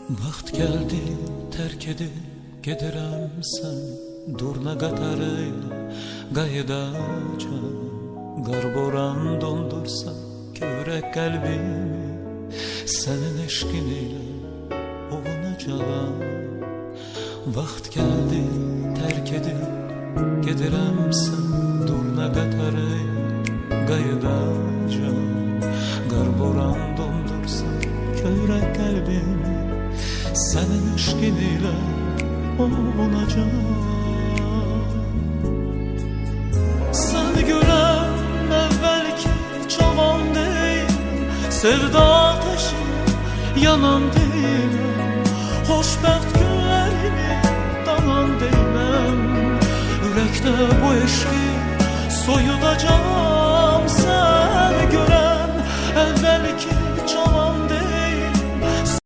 Vaxt geldi terk edip gedirəm sən Durna qatarıyla qayıdacam Qar boran dondursa görək qəlbimi Sənin eşqin ilə ovunacağam Vaxt geldi terk edip gedirəm sən Durna qatarıyla qayıdacam Qar boran dondursa görək qəlbimi Sənin eşqin ilə ovunacağam Səni görən əvvəlki cavan deyil Sevda ateşi yanan deyiləm Xoşbəxt günlərimi danan deyiləm Ürəkdə bu eşqi soyudacağam Səni görən əvvəlki